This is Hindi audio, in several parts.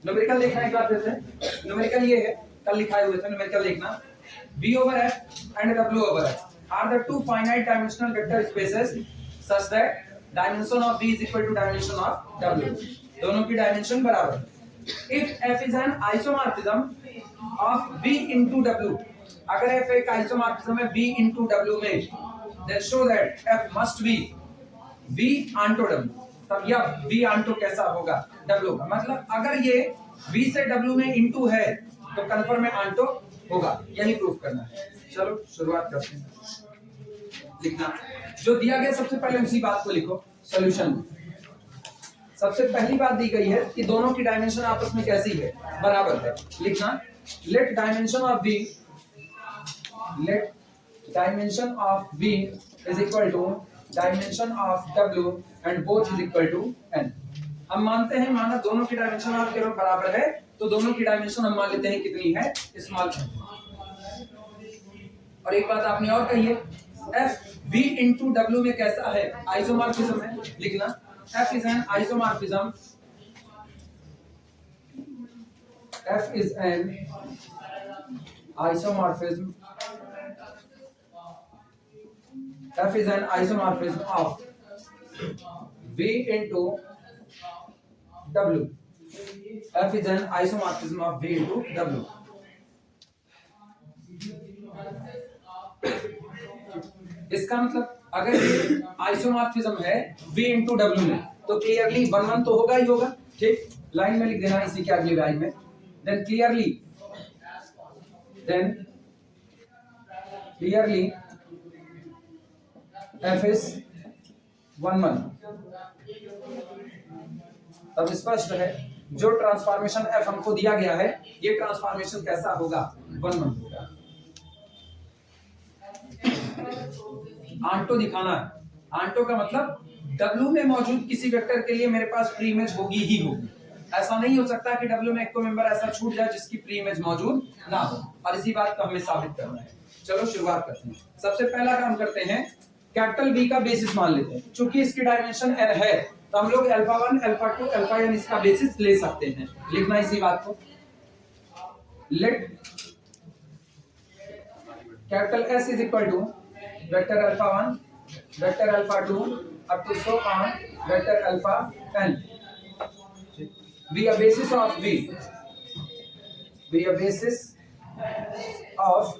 न्यूमेरिकल देखना एक बार फिर से। न्यूमेरिकल ये है, कल लिखाए हुए थे, न्यूमेरिकल देखना। V over F and W over F are the two finite dimensional vector spaces such that dimension of V is equal to dimension of W. दोनों की डायमेंशन बराबर है। If F is an isomorphism of V into W, अगर F एक आइसोमॉर्फिज्म है V into W में, then show that F must be V onto W. तब यह V onto कैसा होगा? W का मतलब अगर ये V से W में into है तो कन्फर्म में onto होगा, यही प्रूफ करना है। चलो शुरुआत करते हैं। लिखना जो दिया गया सबसे पहले उसी बात को लिखो सॉल्यूशन में। सबसे पहली बात दी गई है कि दोनों की डायमेंशन आपस में कैसी है? बराबर है। लिखना let dimension of V is equal to dimension of W and both is equal to n। हम मानते हैं, माना दोनों की डायमेंशन ऑफ केवल बराबर है तो दोनों की डायमेंशन हम मान लेते हैं कितनी है? स्मॉल। और एक बात आपने और कही है, F V into W में कैसा है? आइसोमॉर्फिज्म है। लिखना F is an isomorphism, F is an isomorphism, F is an isomorphism of V into W. F is an isomorphism of V into W. इसका मतलब अगर ये आइसोमॉर्फिज्म है V into W में तो क्लियरली 1 1 तो होगा ही होगा। ठीक, लाइन में लिख देना इसी के अगली लाइन में। Then clearly F is 1 1। तब स्पष्ट है जो ट्रांसफॉर्मेशन F हमको दिया गया है ये ट्रांसफॉर्मेशन कैसा होगा? 1 1 होगा। आंटो दिखाना है। आंटो का मतलब W में मौजूद किसी वेक्टर के लिए मेरे पास प्री इमेज होगी ही होगी। ऐसा नहीं हो सकता कि W में एक को मेंबर ऐसा छूट जाए जिसकी प्री इमेज मौजूद ना हो, और इसी बात को हमें साबित करना है। चलो शुरुआत करते हैं। सबसे पहला काम करते हैं, कैपिटल V का बेसिस मान लेते हैं। चूंकि इसकी डायमेंशन n है तो हम लोग अल्फा 1 अल्फा 2 अल्फा n इसका बेसिस ले सकते हैं। लिखना इसी बात को। Let capital S is equal to vector alpha 1 vector alpha 2 up to so on vector alpha n be a basis of V, be a basis of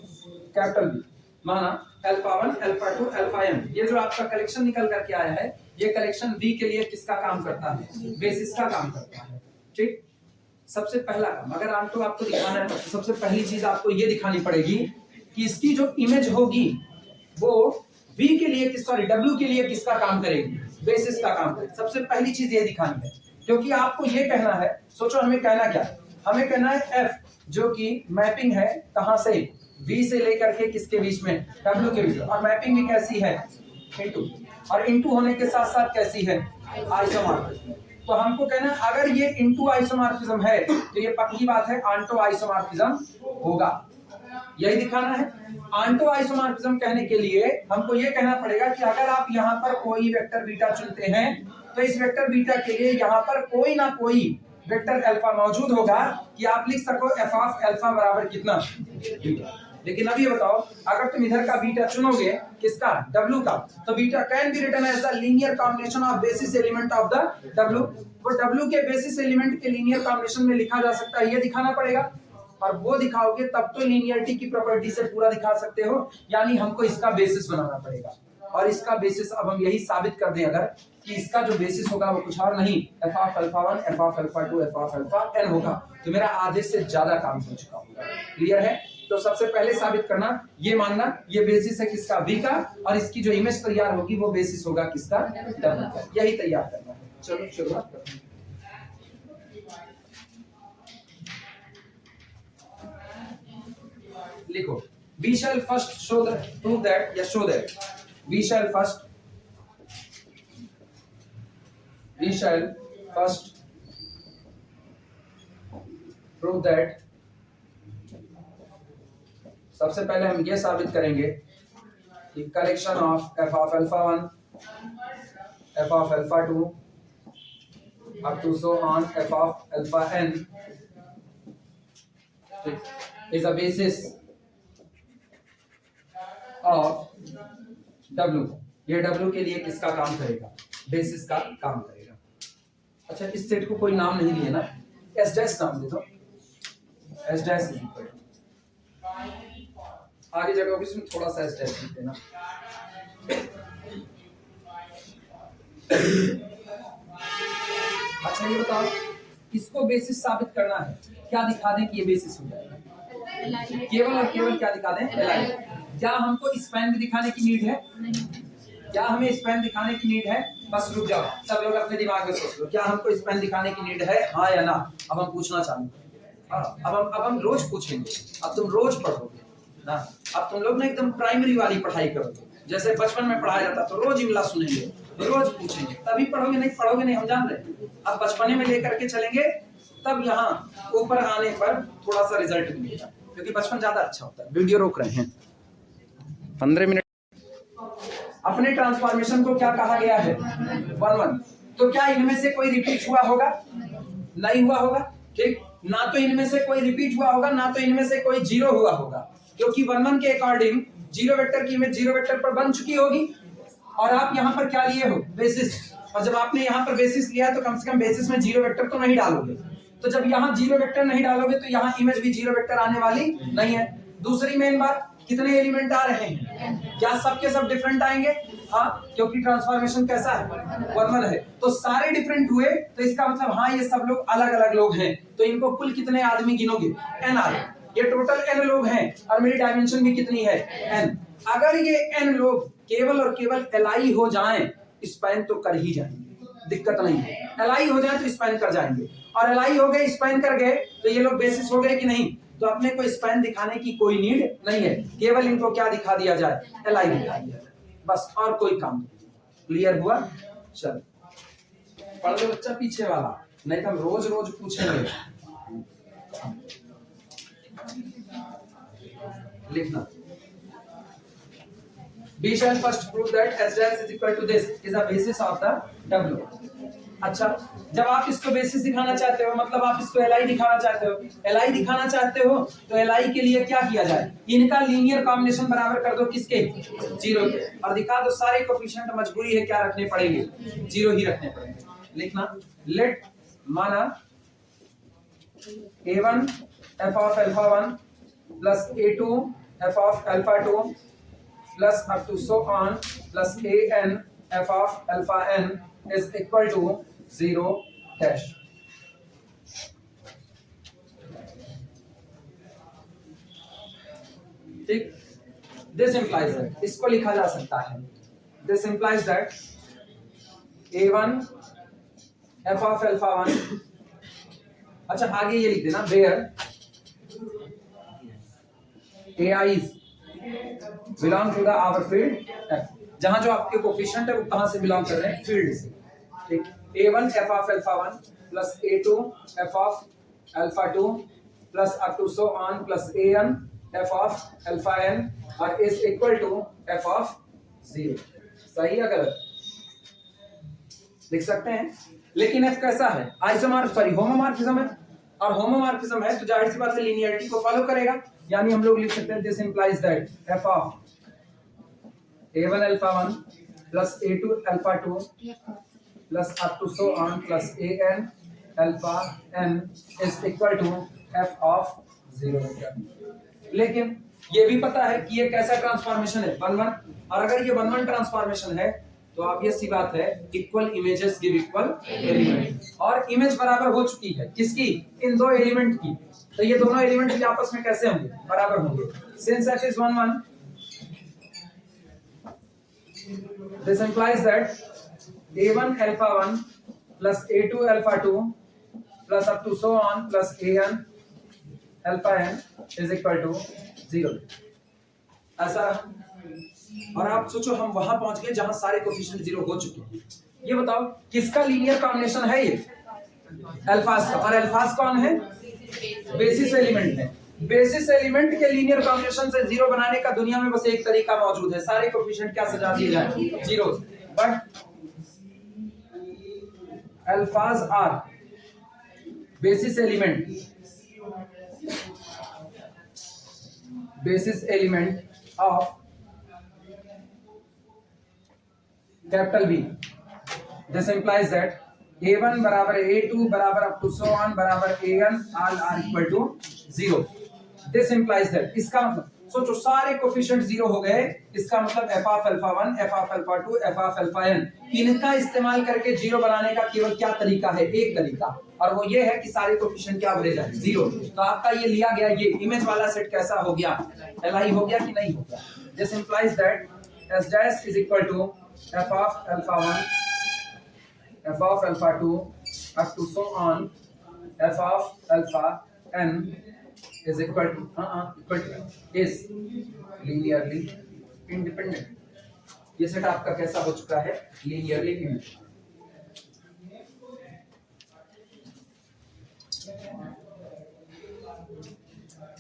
capital V। माना अल्फा 1 अल्फा 2 अल्फा n, ये जो आपका कलेक्शन निकल करके आया है ये कलेक्शन V के लिए किसका काम करता है? बेसिस का काम करता है। ठीक, सबसे पहला काम अगर आंटो आपको दिखाना है तो सबसे पहली चीज आपको ये दिखानी पड़ेगी कि इसकी जो इमेज होगी वो V के लिए W के लिए किसका काम करेगी? बेसिस का काम करेगी। सबसे पहली चीज ये दिखानी है, क्योंकि आपको ये कहना है, सोचो हमें कहना क्या है? हमें कहना है F जो कि मैपिंग है कहां से? V से लेकर के किसके बीच में? W के बीच में। और मैपिंग भी कैसी है? इनटू, और इनटू होने के साथ साथ कैसी है? आइसोमॉर्फिज्म। तो हमको कहना है अगर ये इनटू आइसोमॉर्फिज्म है तो ये पक्की बात है आंटो आइसोमॉर्फिज्म होगा। यही दिखाना है। आंटो आइसोमॉर्फिज्म कहने के लिए हमको ये कहना पड़ेगा कि अगर आप यहाँ पर कोई वेक्टर बीटा चुनते हैं तो इस वेक्टर बीटा के लिए यहाँ पर कोई ना कोई वेक्टर अल्फा मौजूद होगा कि आप लिख सको f ऑफ अल्फा बराबर कितना? लेकिन अब ये बताओ अगर तुम इधर का बीटा चुनोगे किसका? W का, तो beta can be written as the linear combination of basis element of the W। वो W के बेसिस एलिमेंट के लीनियर कॉम्बिनेशन में लिखा जा सकता है, ये दिखाना पड़ेगा। और वो दिखाओगे तब तो लीनियरिटी की प्रॉपर्टी से पूरा दिखा सकते हो, यानी हमको इसका बेसिस बनाना पड़ेगा। और इसका बेसिस अब हम यही साबित कर दें अगर कि इसका जो बेसिस होगा वो कुछ और नहीं f of alpha 1 f of alpha 2 f of alpha n होगा, तो मेरा आधे से ज्यादा काम हो चुका होगा। क्लियर है? तो सबसे पहले साबित करना, ये मानना ये बेसिस है किसका? V का, और इसकी जो इमेज तैयार होगी वो बेसिस होगा किसका? W का। यही तैयार करना है। चलो शुरुआत करते हैं। लिखो we shall first show that prove that show that we shall first prove that सबसे पहले हम ये साबित करेंगे कि collection of f of alpha 1 f of alpha 2 up to so on f of alpha n is a basis of w। ये w के लिए किसका काम करेगा? बेसिस का काम करेगा। अच्छा, इस सेट को कोई नाम नहीं दिया ना, एस डैश नाम दे दो। S dash is equal to, आगे जगह इसमें थोड़ा सा एस डैश लिख देना। अच्छा ये बताओ, इसको बेसिस साबित करना है, क्या दिखा दें कि ये बेसिस हो जाएगा? केवल और केवल क्या दिखा दें? एल। क्या हमको स्पैन भी दिखाने की नीड है? क्या हमें स्पैन दिखाने की नीड है? बस रुक जाओ, सब लोग अपने दिमाग में सोच लो, क्या हमको स्पैन दिखाने की नीड है, हाँ या ना? अब हम पूछना चाहेंगे। अब हम रोज पूछेंगे, अब तुम रोज पढ़ोगे ना। अब तुम लोग ना एकदम प्राइमरी वाली पढ़ाई करोगे, जैसे बचपन में पढ़ाया जाता, तो रोज इमला सुनेंगे, रोज पूछेंगे, तभी पढ़ोगे, नहीं पढ़ोगे नहीं, हम जान रहे। अब बचपने में लेकर के चलेंगे, तब यहाँ ऊपर आने पर थोड़ा सा रिजल्ट मिलेगा, क्योंकि बचपन ज्यादा अच्छा होता है। वीडियो रोक रहे हैं 15 मिनट। अपने ट्रांसफॉर्मेशन को क्या कहा गया है? 1 1। तो क्या इनमें से कोई रिपीट हुआ होगा? नहीं हुआ होगा, ठीक। ना तो इनमें से कोई रिपीट हुआ होगा, ना तो इनमें से कोई जीरो हुआ होगा, क्योंकि 1 1 के अकॉर्डिंग जीरो वेक्टर की इमेज जीरो वेक्टर पर बन चुकी होगी। और आप यहाँ पर क्या लिए हो? बेसिस। और जब आपने यहाँ पर बेसिस लिया तो कम से कम बेसिस में जीरो वेक्टर तो नहीं डालोगे। तो जब यहाँ जीरो वेक्टर नहीं डालोगे तो यहाँ इमेज भी जीरो वेक्टर आने वाली नहीं है। दूसरी मेन बात, कितने एलिमेंट आ रहे हैं? क्या सबके सब डिफरेंट आएंगे? हाँ, क्योंकि ट्रांसफॉर्मेशन कैसा है? 1 1 है, तो सारे डिफरेंट हुए, तो इसका मतलब हाँ ये सब लोग अलग अलग लोग हैं। तो इनको कुल कितने आदमी गिनोगे? n आ रहे, ये टोटल n लोग हैं, और मेरी डायमेंशन भी कितनी है? n। अगर ये n लोग केवल और केवल li हो जाएं, स्पैन तो कर ही जाएंगे, दिक्कत नहीं है। li हो जाए तो स्पैन कर जाएंगे, और li हो गए, स्पैन कर गए, तो ये लोग बेसिस हो गए कि नहीं? तो अपने को स्पैन दिखाने की कोई नीड नहीं है, केवल इनको क्या दिखा दिया जाए? li दिखा दिया जाए, बस, और कोई काम नहीं। क्लियर हुआ? चल पढ़ लो बच्चा पीछे वाला, नहीं तो हम रोज रोज पूछेंगे। लिखना, We shall first prove that S dash is equal to this is a basis of the W। अच्छा, जब आप इसको बेसिस दिखाना चाहते हो, मतलब आप इसको Li दिखाना चाहते हो, Li दिखाना चाहते हो, तो Li के लिए क्या किया जाए? इनका लीनियर कॉम्बिनेशन बराबर कर दो किसके? जीरो के, और दिखा दो सारे कोफिशिएंट मजबूरी है क्या रखने पड़ेंगे? जीरो ही रखने पड़ेंगे। लिखना, लेट माना A1 f of alpha 1 plus A2 f of alpha 2 plus up to so on plus an f of alpha n is equal to 0 dash। ठीक, this implies that, इसको लिखा जा सकता है, this implies that a1 f of alpha 1, अच्छा आगे ये लिख देना, where ai is belong to the our field f, जहां जो आपके कोफिशिएंट है वो कहां से बिलोंग कर रहे हैं? फील्ड से। ठीक, a1 f of alpha 1 plus a2 f of alpha 2 plus up to so on plus an f of alpha n और is equal to f of 0। सही है गलत? लिख सकते हैं, लेकिन f कैसा है? होमोमॉर्फिज्म है, और होमोमॉर्फिज्म है तो जाहिर सी बात है लीनियरिटी को फॉलो करेगा। यानी हम लोग लिख सकते हैं this implies that f of a1 alpha 1 plus a2 alpha 2 plus up to so on plus an alpha n is equal to f of 0। लेकिन ये भी पता है कि ये कैसा ट्रांसफॉर्मेशन है? 1 1, और अगर ये 1 1 ट्रांसफॉर्मेशन है तो ऑब्वियस सी बात है equal images give equal element, और इमेज बराबर हो चुकी है किसकी? इन दो एलिमेंट की। तो ये दोनों एलिमेंट भी आपस में कैसे होंगे? बराबर होंगे। Since f is 1 1, this implies that a1 alpha 1 plus a2 alpha 2 plus up to so on plus an alpha n is equal to 0। ऐसा, और आप सोचो हम वहां पहुंच गए जहां सारे कोफिशिएंट 0 हो चुके हैं। ये बताओ किसका लीनियर कॉम्बिनेशन है? ये अल्फास का, और अल्फास कौन है? बेसिस एलिमेंट है। बेसिस एलिमेंट के लीनियर कॉम्बिनेशन से 0 बनाने का दुनिया में बस एक तरीका मौजूद है, सारे कोफिशिएंट क्या सजा दिए जाए? 0। but alphas are basis element of capital B. This implies that A1 बराबर A2 बराबर up to so on बराबर AN all are equal to 0. This implies that, इसका मतलब सोचो सारे कोफिशिएंट 0 हो गए, इसका मतलब f of alpha 1, f of alpha 2, f of alpha n, इनका इस्तेमाल करके 0 बनाने का केवल क्या तरीका है? एक तरीका, और वो ये है कि सारे कोफिशिएंट क्या भरे जाए? 0. तो आपका ये लिया गया ये इमेज वाला सेट कैसा हो गया? Li हो गया कि नहीं हो गया? This implies that S dash is equal to f of alpha 1, f of alpha 2 up to so on f of alpha n is equal to is linearly independent. ये सेट आपका कैसा हो चुका है? linearly independent.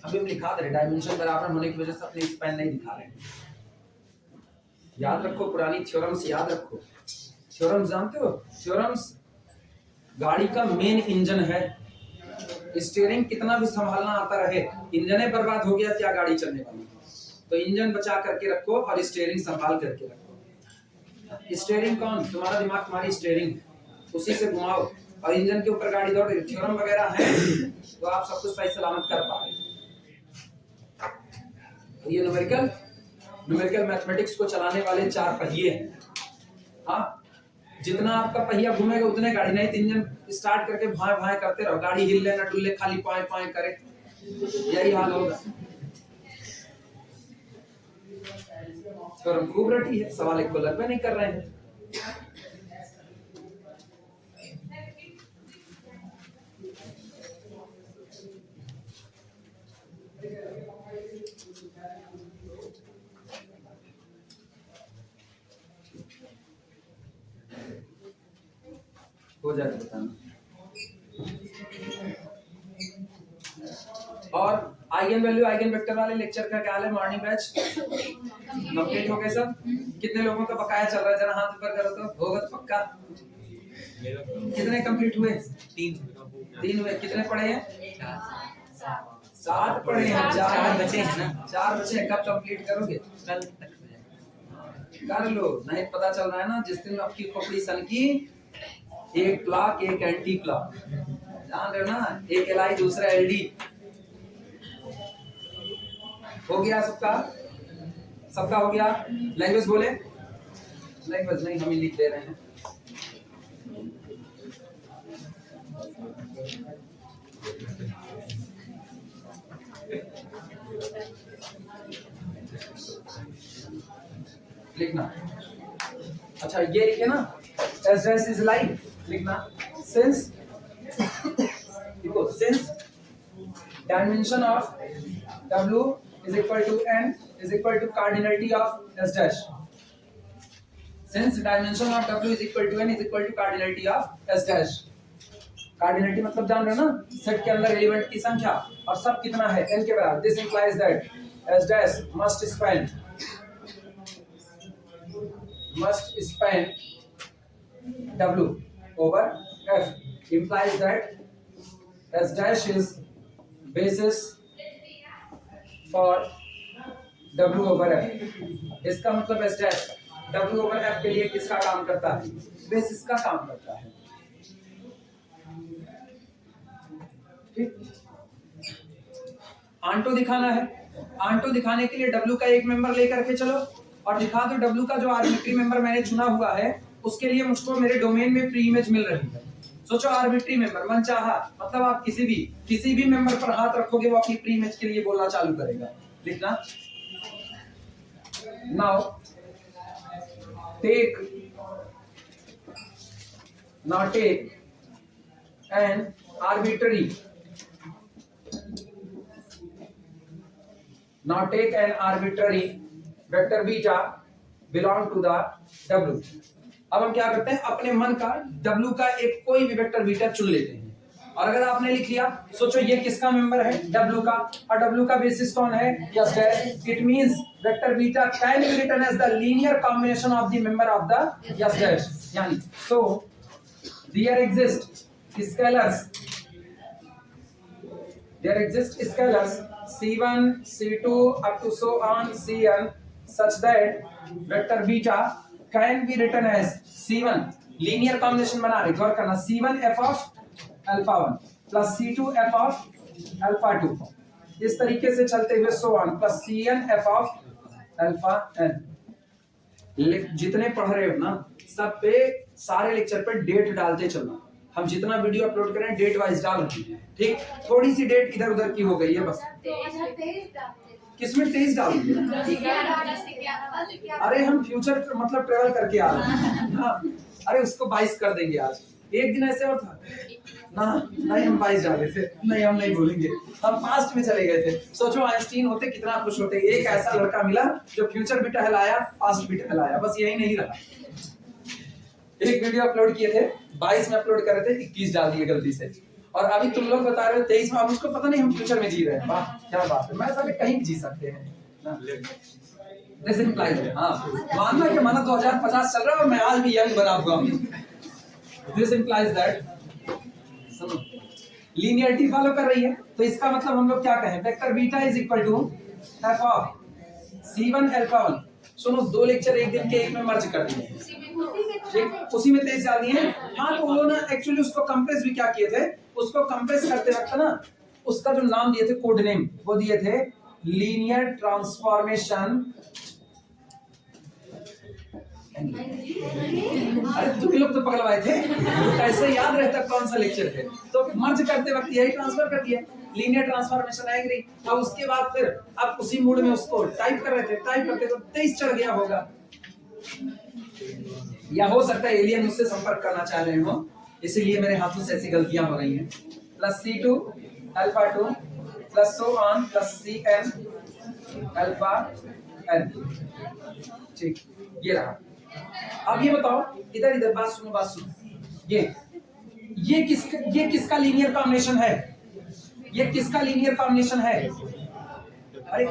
अभी हम लिखा दे डायमेंशन बराबर होने की वजह से अपने स्पैन नहीं दिखा रहे हैं. याद रखो, पुरानी थ्योरम्स याद रखो. थ्योरम्स जानते हो? थ्योरम्स गाड़ी का मेन इंजन है. स्टीयरिंग कितना भी संभालना आता रहे, इंजन ही बर्बाद हो गया, क्या गाड़ी चलने वाली? तो इंजन बचा करके रखो और स्टीयरिंग संभाल करके रखो. स्टीयरिंग कौन? तुम्हारा दिमाग, तुम्हारी स्टीयरिंग, उसी से घुमाओ और इंजन के ऊपर गाड़ी दौड़ रही. थ्योरम वगैरह है तो आप सब कुछ सही सलामत कर पा रहे. ये न्यूमेरिकल मैथमेटिक्स को चलाने वाले 4 पहिए हैं. हाँ, जितना आपका पहिया घूमेगा उतने गाड़ी, नहीं तो इंजन स्टार्ट करके भाए भाए करते रहो, गाड़ी हिले ना डुले, खाली पाए पाए करे, यही हाल होगा. तो हम खूब रटी है, सवाल एक को लगभग नहीं कर रहे हैं. हो जाएगा बताना. और आइगन वैल्यू आइगन वेक्टर वाले लेक्चर का क्या हाल है? मॉर्निंग बैच कंप्लीट हो गए सब? कितने लोगों का बकाया चल रहा है? जरा हाथ ऊपर करो तो होगा तो पक्का. कितने कंप्लीट हुए? 3 हुए. कितने पढ़े हैं? 7 पढ़े हैं. 4 बचे हैं ना? 4 बचे. कब कंप्लीट करोगे? कल तक कर लो. नहीं पता चल रहा है ना, जिस दिन आपकी खोपड़ी सन की, एक क्लॉक एक एंटी क्लॉक, जान रहे हो ना? एक एलआई दूसरा एलडी. हो गया सबका? सबका हो गया? लैंग्वेज बोले? लैंग्वेज नहीं, हम ही लिख दे रहे हैं. लिखना. अच्छा ये लिखे ना, S dash is line. लिखना since देखो, since dimension of W is equal to n is equal to cardinality of S dash. Since dimension of W is equal to n is equal to cardinality of S dash. Cardinality मतलब जान रहे हो ना? सेट के अंदर एलिमेंट की संख्या और सब कितना है? n के बराबर. This implies that S dash must span W over F. Implies that S dash is basis for W over F. इसका मतलब S dash W over F के लिए किसका काम करता है? बेसिस का काम करता है. ठीक. आंटो दिखाना है. आंटो दिखाने के लिए W का एक मेंबर लेकर के चलो और दिखा दो W का जो आर्बिट्री मेंबर मैंने चुना हुआ है उसके लिए मुझको मेरे डोमेन में प्री इमेज मिल रही है. सोचो आर्बिट्री मेंबर मनचाहा, मतलब आप किसी भी मेंबर पर हाथ रखोगे वो अपनी प्री इमेज के लिए बोलना चालू करेगा. लिखना. Now take an arbitrary vector beta belong to the W. अब हम क्या करते हैं? अपने मन का W का एक कोई भी वेक्टर बीटा चुन लेते हैं. और अगर आपने लिख लिया, सोचो ये किसका मेंबर है, W का, और W का बेसिस कौन है, S dash, it means vector beta can be written as the linear combination of the member of the S dash, यानी so there exist scalars C1 C2 up to so on Cn such that vector beta can be written as C1 linear combination बना रहे, गौर करना, C1 f of alpha 1 plus C2 f of alpha 2, इस तरीके से चलते हुए so on plus Cn f of alpha n। जितने पढ़ रहे हो ना, सब पे सारे लेक्चर पे डेट डालते चलना, हम जितना वीडियो अपलोड करें डेट वाइज डाल रहे हैं, ठीक। थोड़ी सी डेट इधर उधर की हो गई है बस, किसमें 23 डाल दिया, अरे हम फ्यूचर मतलब ट्रेवल करके आ रहे हैं, हाँ अरे उसको 22 कर देंगे आज, एक दिन ऐसे और था ना, नहीं हम 22 डाले थे, नहीं हम नहीं भूलेंगे, हम पास्ट में चले गए थे। सोचो आइंस्टीन होते कितना खुश होते, एक ऐसा लड़का मिला जो फ्यूचर भी टहलाया पास्ट भी टहलाया, बस यही नहीं रहा। एक वीडियो अपलोड किए थे, 22 में अपलोड कर रहे थे, 21 डाल दिए गलती से, और अभी तुम लोग बता रहे हो 23 में, अब उसको पता नहीं हम फ्यूचर में जी रहे हैं। वाह क्या बात है, मैं तो कहीं भी जी सकते हैं। दिस इंप्लाइज, हाँ मानना कि माना 2050 चल रहा है और मैं आज भी यंग बना हुआ हूं। दिस इंप्लाइज दैट, सुनो लीनियरिटी फॉलो कर रही है, तो इसका मतलब हम लोग क्या कहें, vector beta is equal to F of C1 alpha 1। सुनो दो लेक्चर एक दिन के एक में मर्ज कर दिए, उसी में 23 डाल दिए। हाँ तो वो ना एक्चुअली उसको कंप्रेस भी क्या किए थे, उसको कंप्रेस करते वक्त ना उसका जो नाम दिए थे, कोड नेम, वो दिए थे लीनियर ट्रांसफॉर्मेशन। अरे तुम लोग तो पगलवाए थे, कैसे याद रहता कौन सा लेक्चर है, तो मर्ज करते वक्त यही ट्रांसफर कर दिया, लीनियर ट्रांसफॉर्मेशन एग्री। अब उसके बाद फिर अब उसी मूड में उसको टाइप कर रहे थे, टाइप करते तो 23 चढ़ गया होगा, या हो सकता है एलियन मुझसे संपर्क करना चाह रहे हो, इसीलिए मेरे हाथों से ऐसी गलतियां हो रही हैं। Plus C2 alpha 2 plus so on plus Cn alpha n, ठीक ये रहा। अब ये बताओ, इधर इधर बात सुनो, बात सुनो, ये किसका लीनियर कॉम्बिनेशन है, ये किसका लीनियर कॉम्बिनेशन है, अरे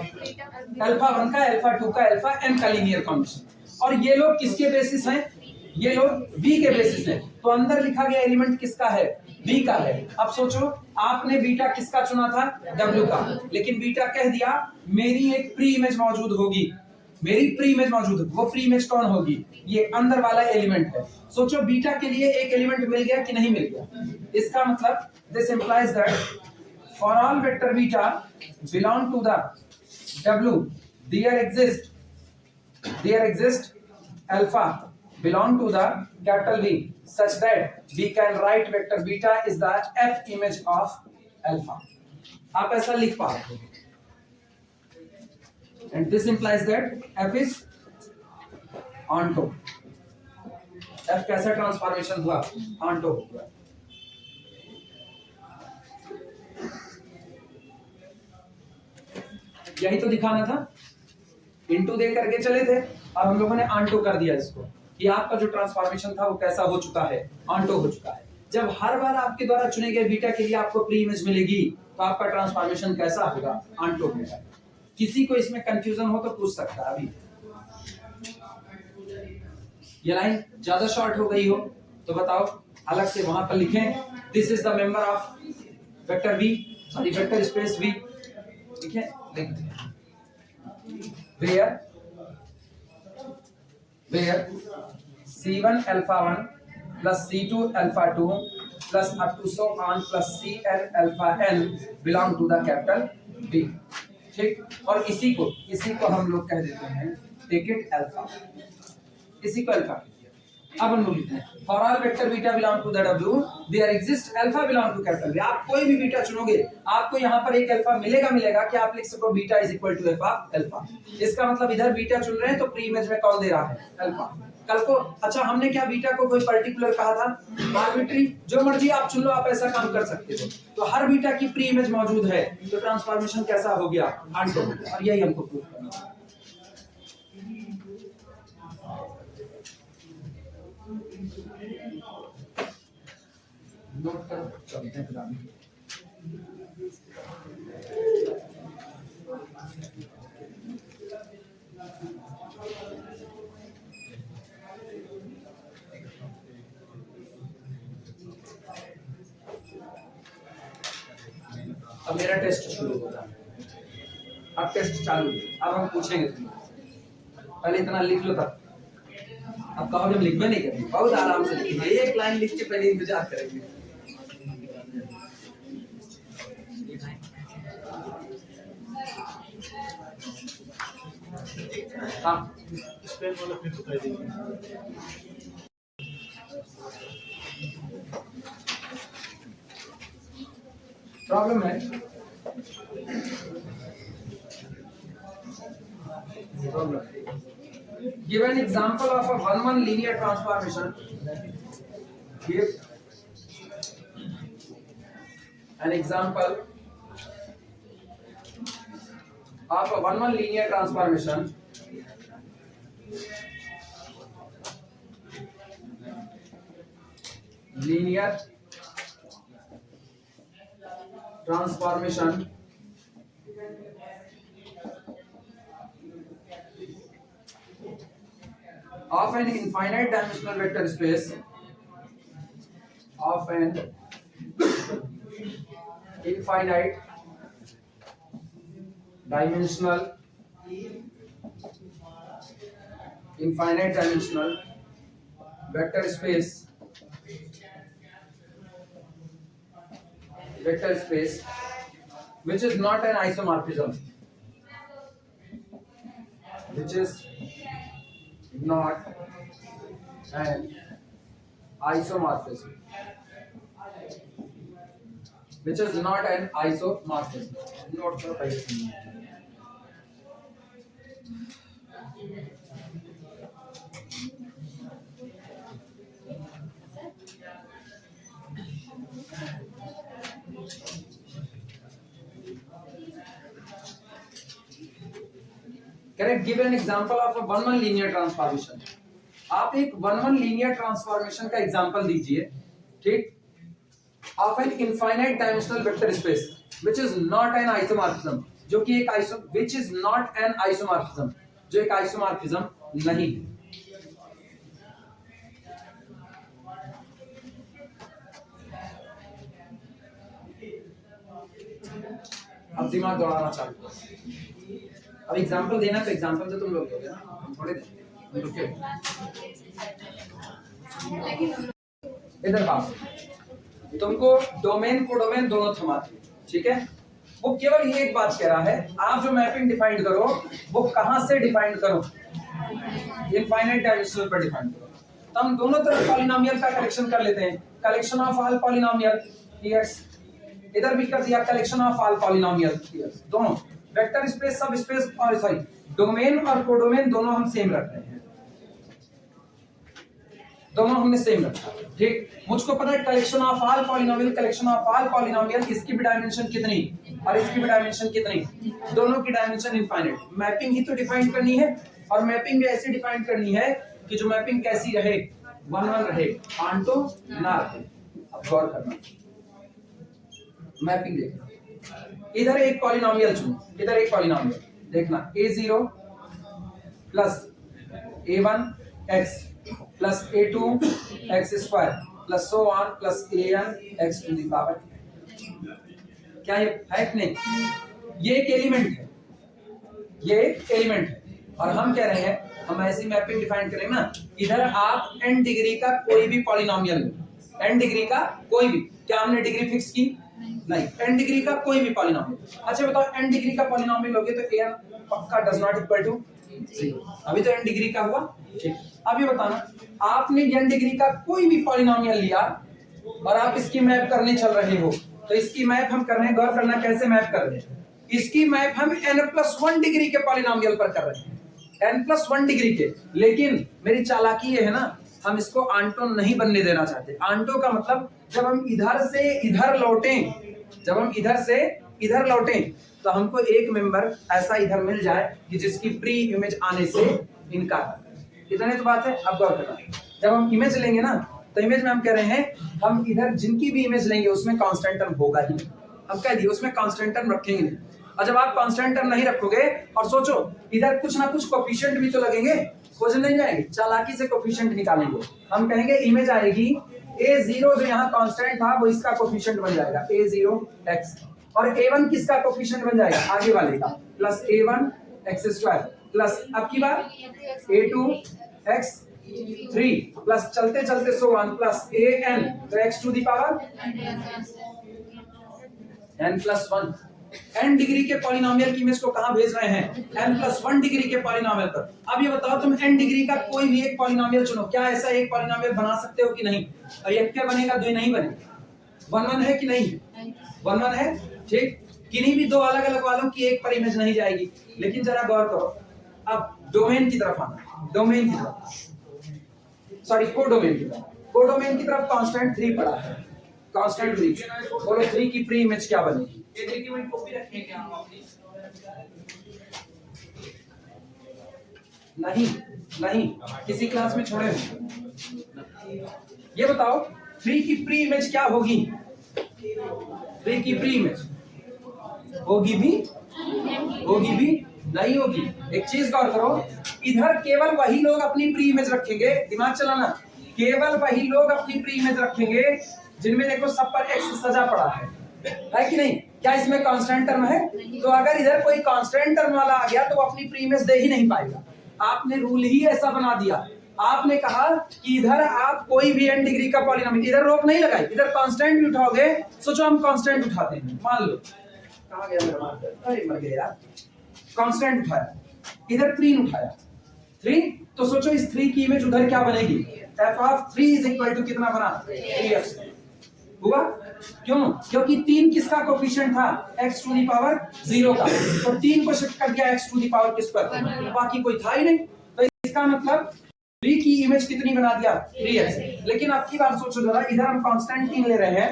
अल्फा 1 का अल्फा 2 का अल्फा n का लीनियर कॉम्बिनेशन, और ये लोग किसके बेसिस हैं, ये लोग V के बेसिस हैं, तो अंदर लिखा गया एलिमेंट किसका है, V का है। अब सोचो आपने बीटा किसका चुना था, W का, लेकिन बीटा कह दिया मेरी एक प्री इमेज मौजूद होगी, मेरी प्री इमेज मौजूद है, वो प्री इमेज कौन होगी, ये अंदर वाला एलिमेंट है। सोचो बीटा के लिए एक एलिमेंट मिल गया कि नहीं मिल गया, इसका मतलब this implies that for all vector beta belong to the W there exist alpha belong to the capital V such that we can write vector beta is the F image of alpha। आप ऐसा लिख पा रहे हो, and this implies that F is onto। F कैसा ट्रांसफॉर्मेशन हुआ, onto हुआ। यही तो दिखाना था, इनटू दे करके चले थे, अब हम लोगों ने आंटो कर दिया इसको, कि आपका जो ट्रांसफॉर्मेशन था वो कैसा हो चुका है, आंटो हो चुका है। जब हर बार आपके द्वारा चुने गए बीटा के लिए आपको प्री इमेज मिलेगी, तो आपका ट्रांसफॉर्मेशन कैसा होगा, आंटो होगा। किसी को इसमें कंफ्यूजन हो तो पूछ सकता है। अभी ये लाइन ज्यादा शॉर्ट हो गई हो तो बताओ, अलग से वहां पर लिखें, this is the member of vector V, sorry vector space V, ठीक है, लिख दें where C1 alpha 1 plus C2 alpha 2 plus up to so on plus Cn alpha n belong to the capital B, ठीक। और इसी को हम लोग कह देते हैं take it alpha, इसी को अल्फा। अब हम लोग लिखते हैं for all vector beta belong to the W there exist alpha belong to capital B। आप कोई भी बीटा चुनोगे आपको यहाँ पर एक अल्फा मिलेगा कि आप लिख सको beta is equal to F of alpha. इसका मतलब इधर बीटा चुन रहे हैं तो प्री इमेज में कौन दे रहा है, अल्फा। कल को अच्छा हमने क्या बीटा को कोई पर्टिकुलर कहा था, आर्बिट्री, जो मर्जी आप चुन लो, आप ऐसा काम कर सकते हो। तो हर बीटा की प्री इमेज मौजूद है, तो ट्रांसफॉर्मेशन कैसा हो गया, आंटो, और यही हमको प्रूव करना है। नोट करो, चलते हैं फिर आगे। अब मेरा टेस्ट शुरू होगा। अब टेस्ट चालू। अब हम पूछेंगे तुम्हें, पहले इतना लिख लो तब। अब कहो जब लिखबे नहीं करेंगे, बहुत आराम से लिखेंगे, एक लाइन लिख के पहले इंतजार करेंगे। हाँ प्रॉब्लम है, give an example of a 1-1 linear transformation. Give an example of a 1-1 linear transformation of an infinite dimensional vector space of an infinite dimensional vector space which is not an isomorphism, which is not an isomorphism, which is not an isomorphism. Note करो पहले से। Correct. Give an example of a 1-1 linear transformation. आप एक 1-1 linear transformation का example दीजिए, ठीक? Of an infinite dimensional vector space, which is not an isomorphism, जो कि एक which is not an isomorphism, जो एक isomorphism नहीं है। अब दिमाग दौड़ाना चालू करो। अब एग्जांपल देना तो एग्जांपल से तुम लोग दोगे ना, थोड़े रुके। इधर बात, तुमको डोमेन को डोमेन दोनों थमाते, ठीक है? वो केवल ये एक बात कह रहा है, आप जो मैपिंग डिफाइन करो वो कहां से डिफाइन करो, इनफाइनाइट डायमेंशन पर डिफाइन करो। तो हम दोनों तरफ पॉलिनोमियल का कलेक्शन कर लेते हैं, collection of all polynomial here's, इधर भी कर दिया collection of all polynomial here's. दोनों वेक्टर स्पेस, सब स्पेस और सॉरी डोमेन और कोडोमेन दोनों हम सेम रख रहे हैं, दोनों हमने सेम रखा, ठीक? मुझको पता है कलेक्शन ऑफ ऑल पॉलिनोमियल, इसकी भी डायमेंशन कितनी और इसकी भी डायमेंशन कितनी, दोनों की डायमेंशन इनफाइनाइट। मैपिंग ही तो डिफाइन करनी है, और मैपिंग भी ऐसी डिफाइन करनी है कि जो मैपिंग कैसी रहे, 1-1 रहे, आंटो ना रहे। अब गौर करना, मैपिंग देखना, इधर एक पॉलिनोमियल चुनो, इधर एक पॉलिनोमियल देखना, a0 plus a1 x plus a2 x square plus so on plus an x to the power. क्या ये है कि नहीं? ये एक एलिमेंट है, ये एक एलिमेंट है, और हम कह रहे हैं हम ऐसी मैपिंग डिफाइन करेंगे ना, इधर आप n डिग्री का कोई भी पॉलिनोमियल लो, n डिग्री का कोई भी, क्या हमने डिग्री फिक्स की? नहीं, n डिग्री का कोई भी पॉलिनोमियल। अच्छा बताओ, n डिग्री का पॉलिनोमियल लोगे तो an पक्का डज नॉट इक्वल टू 0। अभी तो n डिग्री का हुआ, ठीक? अब ये बताना, आपने n डिग्री का कोई भी पॉलिनोमियल लिया और आप इसकी मैप करने चल रहे हो, तो इसकी मैप हम कर रहे हैं, गौर करना कैसे मैप कर रहे हैं। इसकी मैप हम n+1 डिग्री के पॉलिनोमियल पर कर रहे हैं, n+1 डिग्री के। लेकिन मेरी चालाकी ये है ना, हम इसको आंटो नहीं बनने देना चाहते। आंटो का मतलब जब हम इधर से इधर लौटें, जब हम इधर से इधर लौटें तो हमको एक मेंबर ऐसा इधर मिल जाए कि जिसकी प्री इमेज आने से इनकार। इतने तो बात है। अब गौर करना, जब हम इमेज लेंगे ना, तो इमेज में हम कह रहे हैं हम इधर जिनकी भी इमेज लेंगे उसमें कांस्टेंट टर्म होगा ही नहीं। हम कह दिए उसमें कांस्टेंट टर्म रखेंगे नहीं। और जब आप कांस्टेंट टर्म नहीं रखोगे और सोचो इधर कुछ ना कुछ कोफिशिएंट भी तो लगेंगे, खोजने नहीं जाएंगे, चालाकी से कोफिशिएंट निकालेंगे। हम कहेंगे इमेज आएगी a0 जो यहाँ कांस्टेंट था वो इसका कोफिशिएंट बन जाएगा a0x, और a1 किसका कोफिशिएंट बन जाएगा आगे वाले का, plus a1 x square plus अब की बार a2 x 3 प्लस चलते चलते सो 1 प्लस an तो x to the power n plus 1। n degree के पॉलिनोमियल की इमेज को कहां भेज रहे हैं, n प्लस 1 डिग्री के पॉलिनोमियल पर। अब ये बताओ तुम n डिग्री का कोई भी एक पॉलिनोमियल चुनो, क्या ऐसा एक पॉलिनोमियल बना सकते हो कि नहीं? और एक क्या बनेगा, दो नहीं बनेगा। 1 1 है कि नहीं, 1 1 है, ठीक। किन्हीं भी दो अलग अलग वालों की एक पर इमेज नहीं जाएगी। लेकिन जरा गौर करो, अब डोमेन की तरफ आना, डोमेन की तरफ, सॉरी कोडोमेन की तरफ। कोडोमेन की तरफ कांस्टेंट 3 पड़ा है, कांस्टेंट 3। बोलो 3 की प्री इमेज क्या बनेगी? ये देखिए मैं कॉपी रखेंगे हम अपनी। नहीं नहीं, किसी क्लास में छोड़े हो। ये बताओ 3 की प्री इमेज क्या होगी? 3 की प्री इमेज होगी भी नहीं होगी। एक चीज गौर करो, इधर केवल वही लोग अपनी प्री इमेज रखेंगे, दिमाग चलाना, केवल वही लोग अपनी प्री इमेज रखेंगे जिनमें देखो सब पर एक्स सजा पड़ा है कि नहीं? क्या इसमें कांस्टेंट टर्म है? तो अगर इधर कोई कांस्टेंट टर्म वाला आ गया तो वो अपनी प्री इमेज दे ही नहीं पाएगा। आपने रूल ही ऐसा बना दिया। आपने कहा कि इधर आप कोई भी n डिग्री का पॉलिनोमियल, इधर रोक नहीं लगाई, इधर कांस्टेंट भी उठाओगे। सोचो हम कांस्टेंट उठाते हैं, मान लो कहां गया मेरा मार्कर, अरे मर गया यार। कांस्टेंट उठाया, इधर 3 उठाया, 3, तो सोचो इस 3 की इमेज उधर क्या बनेगी? f of 3 is equal to कितना बना? 3x हुआ। क्यों? क्योंकि 3 किसका कोफिशिएंट था? x टू दी पावर 0 का, तो 3 को शिफ्ट कर दिया x टू दी पावर किस पर? बाकी कोई था ही नहीं। तो इसका मतलब 3 की इमेज कितनी बना दिया? 3x। लेकिन अब की बात सोचो जरा, इधर हम कांस्टेंट 3 ले रहे हैं,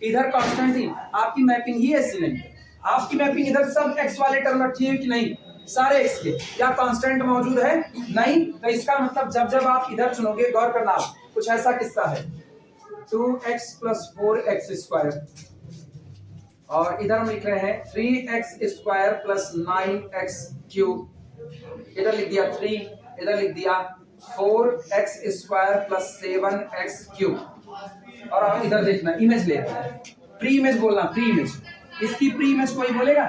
इधर कांस्टेंट 3, आपकी मैपिंग ही ऐसी नहीं। आपकी मैपिंग इधर सब x वाले टर्म रखी है कि नहीं? सारे x के, क्या कांस्टेंट मौजूद है? नहीं। तो इसका मतलब जब जब आप इधर चुनोगे, गौर करना, कुछ ऐसा किस्सा है 2x प्लस 4x स्क्वायर, और इधर हम लिख रहे हैं 3x square plus 9x cube. इधर लिख दिया 3, इधर लिख दिया 4x square plus 7x cube. और आप इधर देखना, इमेज ले रहे हैं, प्री इमेज बोलना, प्री इमेज। इसकी प्री इमेज कोई बोलेगा?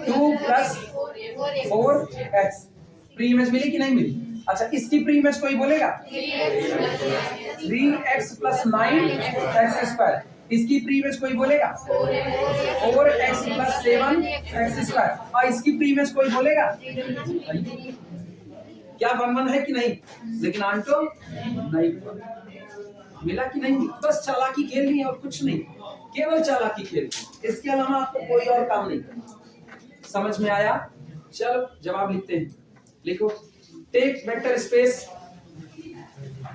2 प्लस 4x, प्री इमेज मिली कि नहीं मिली? अच्छा, इसकी प्री इमेज कोई बोलेगा? 3x प्लस 9x स्क्वायर, इसकी प्री इमेज कोई बोलेगा? 4x प्लस 7x स्क्वायर, और इसकी प्री इमेज कोई बोलेगा? क्या 1 1 है कि नहीं? लेकिन आंटो नहीं मिला कि नहीं? बस चालाकी खेलनी है और कुछ नहीं, केवल चालाकी खेलनी, इसके अलावा आपको कोई और काम नहीं करना। समझ में आया? चलो जवाब लिखते हैं, लिखो। Take vector space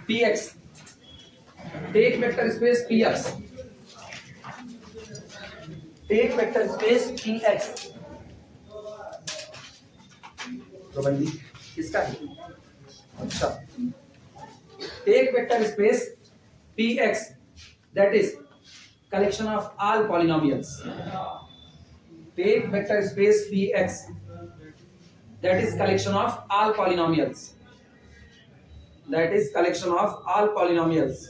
px, take vector space px, take vector space px। तो भाई किसका है? अच्छा, take vector space px, that is collection of all polynomials. Take vector space px, that is collection of all polynomials, that is collection of all polynomials,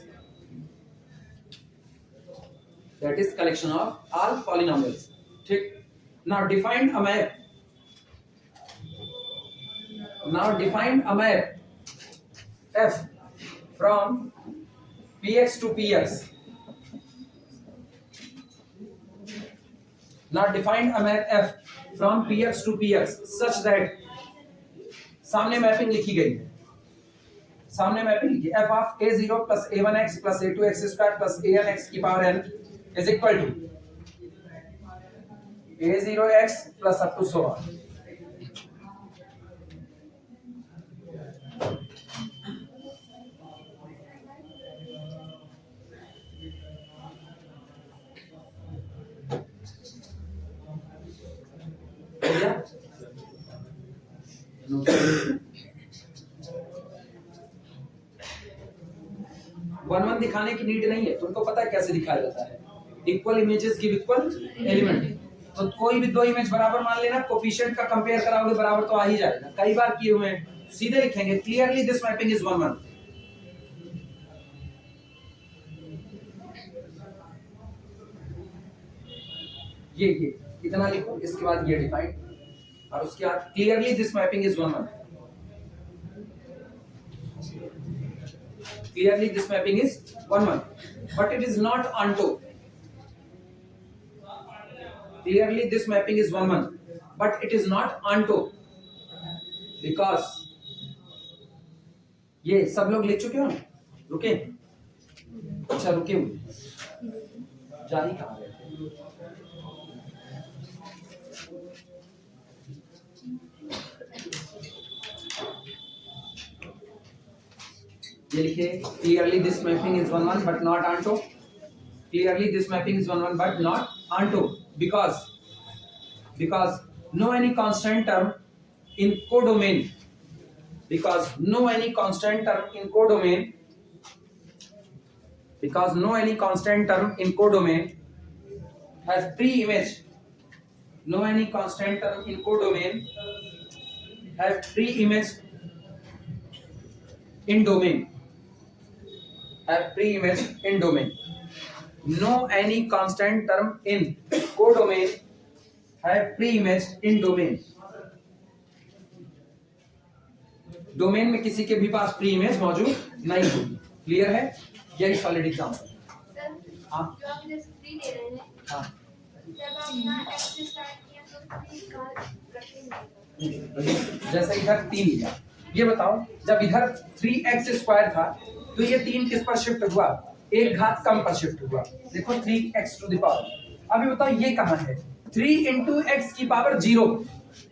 that is collection of all polynomials. ठीक। Now define a map, now define a map f from px to px. Now define a map f from px to px such that, सामने मैपिंग लिखी गई, सामने मैपिंग लिखी, f of a0 plus a1x plus a2x square plus anx की power n is equal to a0x plus up to so on। 1 1 दिखाने की नीड नहीं है, तुमको पता है कैसे दिखाया जाता है। Equal images give equal element. तो कोई भी दो इमेज बराबर मान लेना, कोफिशिएंट का कंपेयर कराओगे बराबर तो आ ही जाएगा, कई बार किए हुए हैं। सीधे लिखेंगे क्लियरली दिस मैपिंग इज 1 1। ये इतना लिखो, इसके बाद ये डिफाइन, और उसके बाद clearly this mapping is 1 1। Clearly this mapping is 1 1, but it is not onto। Clearly this mapping is 1 1, but it is not onto, because ये सब लोग लिख चुके हो ना? रुके? अच्छा रुके हुए, जारी कहाँ गए थे? ये लिखे clearly this mapping is 1 1 but not onto। Clearly this mapping is 1 1 but not onto, because no any constant term in codomain, because no any constant term in codomain, because no any constant term in codomain has pre-image, no any constant term in codomain has pre-image in domain, have pre-image in domain। No any constant term in codomain have pre-image in domain। Domain में किसी के भी पास प्री इमेज मौजूद नहीं होगी। क्लियर है? यही सॉलिड एग्जांपल। हाँ जो आप जैसे फ्री ले रहे हैं, हाँ, जब आप यहाँ x से स्टार्ट किया तो फ्री का रखेंगे। जैसे इधर 3 लिया, ये बताओ जब इधर 3x² था तो ये 3 किस पर शिफ्ट हुआ? एक घात कम पर शिफ्ट हुआ। देखो 3x⁴। अभी बताओ ये कहाँ है? 3 into x की पावर 0,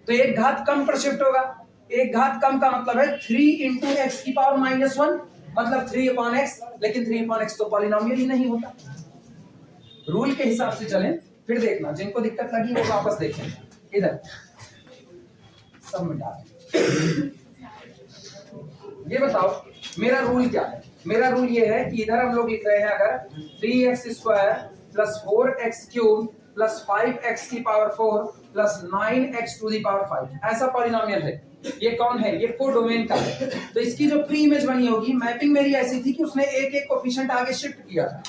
तो एक घात कम पर शिफ्ट होगा। एक घात कम का मतलब है 3 into x की पावर -1, मतलब 3/x, लेकिन 3/x तो पॉलिनोमियल ही नहीं होता। रूल के हिसाब से चलें, फिर देखना जिनको दिक्कत लगी वो वापस देखें। इधर सब मिटा दें। ये बताओ मेरा रूल क्या है? मेरा रूल ये है कि इधर हम लोग लिख रहे हैं अगर 3x² + 4x³ + 5x की पावर 4 + 9x⁵ ऐसा पॉलिनोमियल है। ये कौन है? ये कोडोमेन का है। तो इसकी जो प्री इमेज बनी होगी, मैपिंग मेरी ऐसी थी कि उसने एक एक कोफिशिएंट आगे शिफ्ट किया था।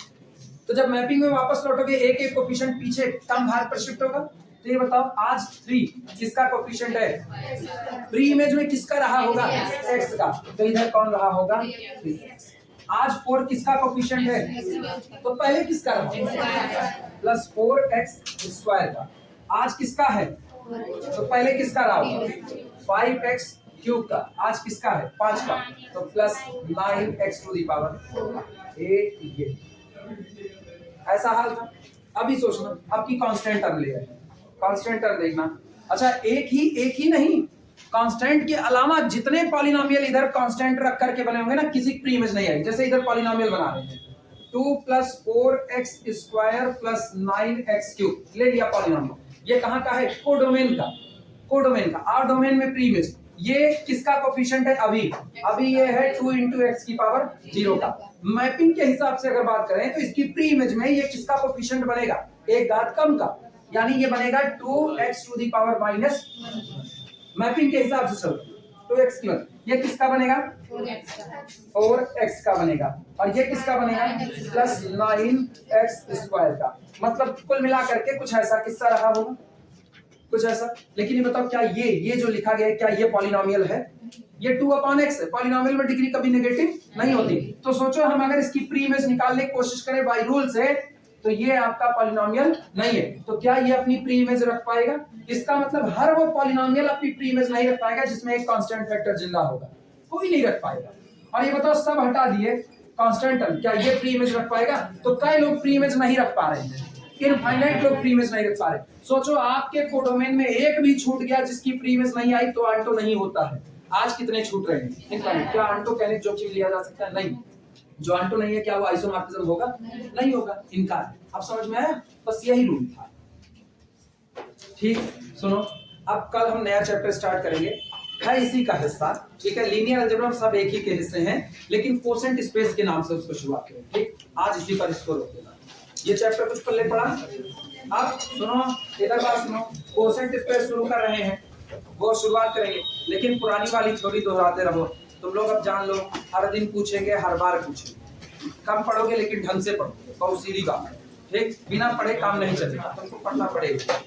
तो जब मैपिंग में वापस लौटोगे एक एक कोफिशिएंट पीछे कम भाग पर शिफ्ट होगा। तो ये बताओ आज 3 किसका कोफिशिएंट है? प्री इमेज में किसका रहा होगा? x का। तो इधर कौन रहा होगा? 3x। आज 4 किसका कोफिशिएंट है? तो पहले किसका रहा? प्लस 4x² का। आज किसका है? तो पहले किसका रहा होगा? 5x³ का। आज किसका है? 5 का। तो प्लस 9x⁴। ये ऐसा हाल था। अभी सोचना, अब की कांस्टेंट टर्म ले रहे हैं। कांस्टेंट टर्म देखना। अच्छा एक ही नहीं, कांस्टेंट के अलावा जितने पॉलिनोमियल इधर कांस्टेंट रख करके बने होंगे ना, किसी की प्री इमेज नहीं आएगी। जैसे इधर पॉलिनोमियल बना रहे हैं 2 + 4x² + 9x³ ले लिया पॉलिनोमियल। ये कहाँ का है? कोडोमेन का। कोडोमेन का। आर डोमेन में प्री इमेज। ये किसका कोफिशिएंट है? अभी ये है 2 into x⁴ का। मैपिंग के हिसाब से अगर बात करें तो इसकी प्री इमेज में ये किसका कोफिशिएंट बनेगा? एक घात कम का, यानी ये बनेगा 2x⁻⁻⁻। मैपिंग के हिसाब से चलो 2x²। ये किसका बनेगा? 4x का बनेगा। और ये किसका बनेगा? प्लस 9x² का। मतलब कुल मिला करके कुछ ऐसा किस्सा रहा होगा, कुछ ऐसा। लेकिन ये बताओ क्या ये जो लिखा गया है क्या ये पॉलिनोमियल है? ये 2/x है। पॉलिनोमियल में डिग्री कभी नेगेटिव नहीं होती। तो सोचो हम अगर इसकी प्री इमेज निकालने की कोशिश करें बाय रूल से, तो ये आपका पॉलिनोमियल नहीं है। तो क्या ये अपनी प्री इमेज रख पाएगा? इसका मतलब हर वो पॉलिनोमियल अपनी प्री इमेज नहीं रख पाएगा जिसमें एक कांस्टेंट फैक्टर जिंदा होगा, कोई नहीं रख पाएगा। और ये बताओ सब हटा दिए कांस्टेंट टर्म, क्या ये प्री इमेज रख पाएगा? तो कई लोग प्री इमेज नहीं रख पा रहे हैं, इनफाइनाइट लोग प्री इमेज नहीं रख पा रहे। सोचो आपके कोडोमेन में एक भी छूट गया जिसकी प्री इमेज नहीं आई तो आंटो नहीं होता है। आज कितने छूट रहे हैं? इनफाइनाइट। क्या आंटो कहने जो चीज लिया जा सकता है? नहीं। जो आंटो नहीं है क्या वो आइसोमॉर्फिज्म होगा? नहीं होगा, इनकार। अब समझ में आया? बस यही रूल था। ठीक, सुनो अब कल हम नया चैप्टर स्टार्ट करेंगे। है इसी का हिस्सा, ठीक है। लीनियर अलजेब्रा में सब एक ही के हिस्से हैं, लेकिन कोसेंट स्पेस के नाम से उसको शुरुआत करें, ठीक। आज इसी पर इसको रोक देना। ये चैप्टर कुछ पल्ले पड़ा। अब सुनो, इधर बात सुनो, कोसेंट स्पेस शुरू कर रहे हैं, वो शुरुआत करेंगे, लेकिन पुरानी वाली थ्योरी दोहराते रहो। तुम लोग अब जान लो, हर दिन पूछेंगे, हर बार पूछेंगे। कम पढ़ोगे लेकिन ढंग से पढ़ोगे, बहुत सीधी बात है, ठीक। बिना पढ़े काम नहीं चलेगा, तुमको पढ़ना पड़ेगा।